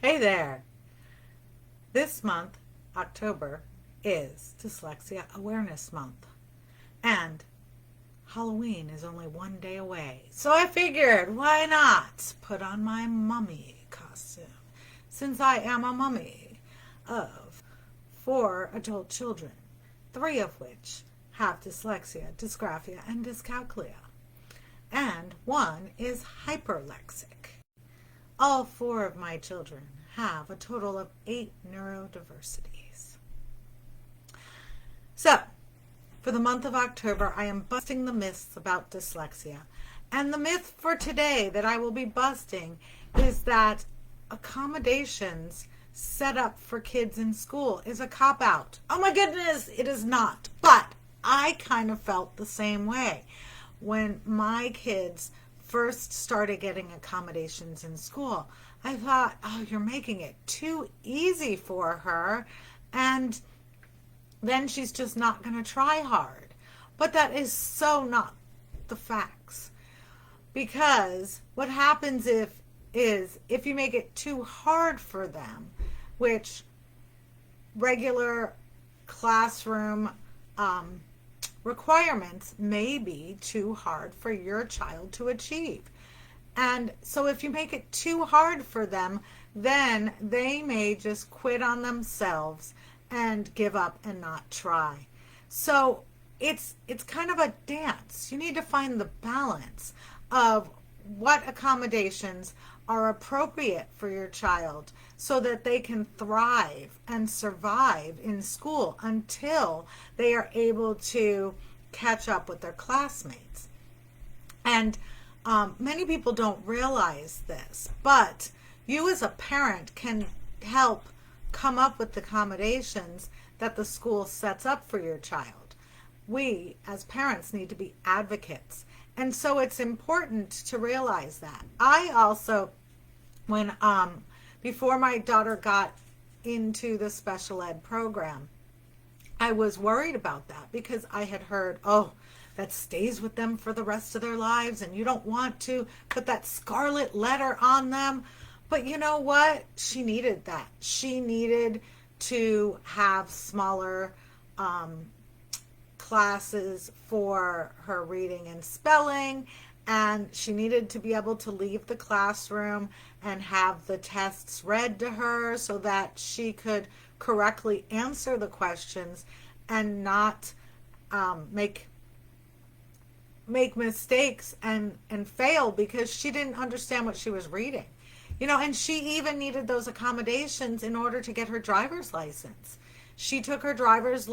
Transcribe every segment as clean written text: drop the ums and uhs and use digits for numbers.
Hey there! This month, October, is Dyslexia Awareness Month. And Halloween is only one day away. So I figured, why not put on my mummy costume? Since I am a mummy of 4 adult children, 3 of which have dyslexia, dysgraphia, and dyscalculia. And one is hyperlexic. All 4 of my children have a total of 8 neurodiversities. So, for the month of October, I am busting the myths about dyslexia. And the myth for today that I will be busting is that accommodations set up for kids in school is a cop-out. Oh my goodness, it is not. But I kind of felt the same way when my kids first started getting accommodations in school. I thought, oh, you're making it too easy for her, and then she's just not going to try hard. But that is so not the facts. Because what happens if you make it too hard for them, which regular classroom requirements may be too hard for your child to achieve. And so if you make it too hard for them, then they may just quit on themselves and give up and not try. So it's kind of a dance. You need to find the balance of what accommodations are appropriate for your child so that they can thrive and survive in school until they are able to catch up with their classmates. And many people don't realize this, but you as a parent can help come up with accommodations that the school sets up for your child. We as parents need to be advocates. And so it's important to realize that. I also, when before my daughter got into the special ed program, I was worried about that because I had heard, oh, that stays with them for the rest of their lives and you don't want to put that scarlet letter on them. But you know what? She needed that. She needed to have smaller classes for her reading and spelling, and she needed to be able to leave the classroom and have the tests read to her so that she could correctly answer the questions and not make mistakes and fail because she didn't understand what she was reading. And she even needed those accommodations in order to get her driver's license. She took her driver's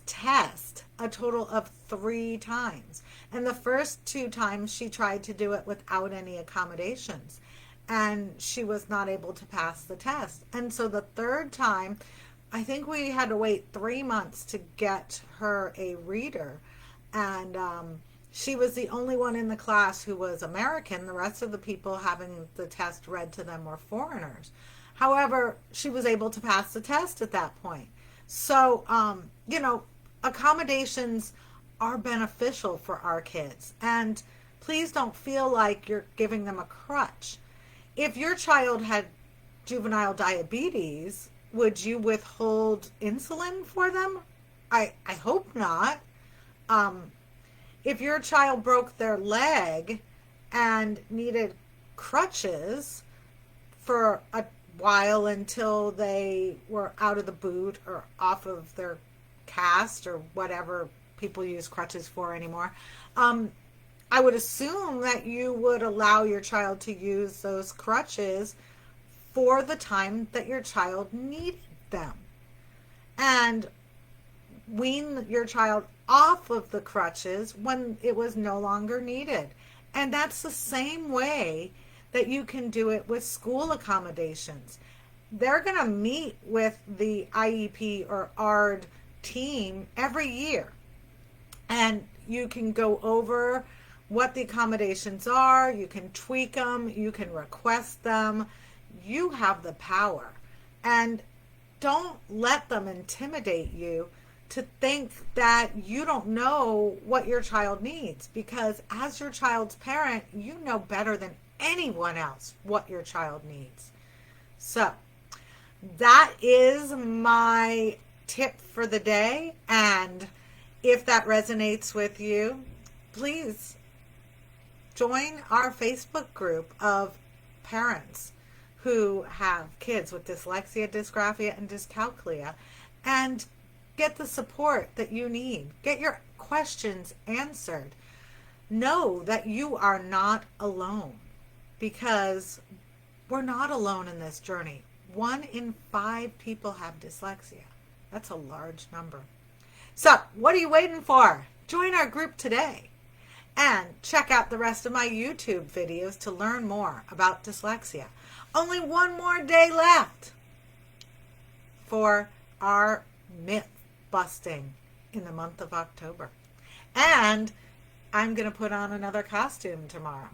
test a total of 3 times. And the first 2 times she tried to do it without any accommodations. And she was not able to pass the test. And so the 3rd time, I think we had to wait 3 months to get her a reader. And she was the only one in the class who was American. The rest of the people having the test read to them were foreigners. However, she was able to pass the test at that point. So, accommodations are beneficial for our kids. And please don't feel like you're giving them a crutch. If your child had juvenile diabetes, would you withhold insulin for them? I hope not. If your child broke their leg and needed crutches for a while until they were out of the boot or off of their cast or whatever people use crutches for anymore, I would assume that you would allow your child to use those crutches for the time that your child needed them, and wean your child off of the crutches when it was no longer needed. And that's the same way that you can do it with school accommodations. They're going to meet with the IEP or ARD team every year, and you can go over what the accommodations are, you can tweak them, you can request them. You have the power. And don't let them intimidate you to think that you don't know what your child needs, because as your child's parent, you know better than anyone else what your child needs. So that is my tip for the day. And if that resonates with you, please join our Facebook group of parents who have kids with dyslexia, dysgraphia, and dyscalculia, and get the support that you need. Get your questions answered. Know that you are not alone, because we're not alone in this journey. 1 in 5 people have dyslexia. That's a large number. So, what are you waiting for? Join our group today and check out the rest of my YouTube videos to learn more about dyslexia. Only 1 more day left for our myth busting in the month of October. And I'm going to put on another costume tomorrow.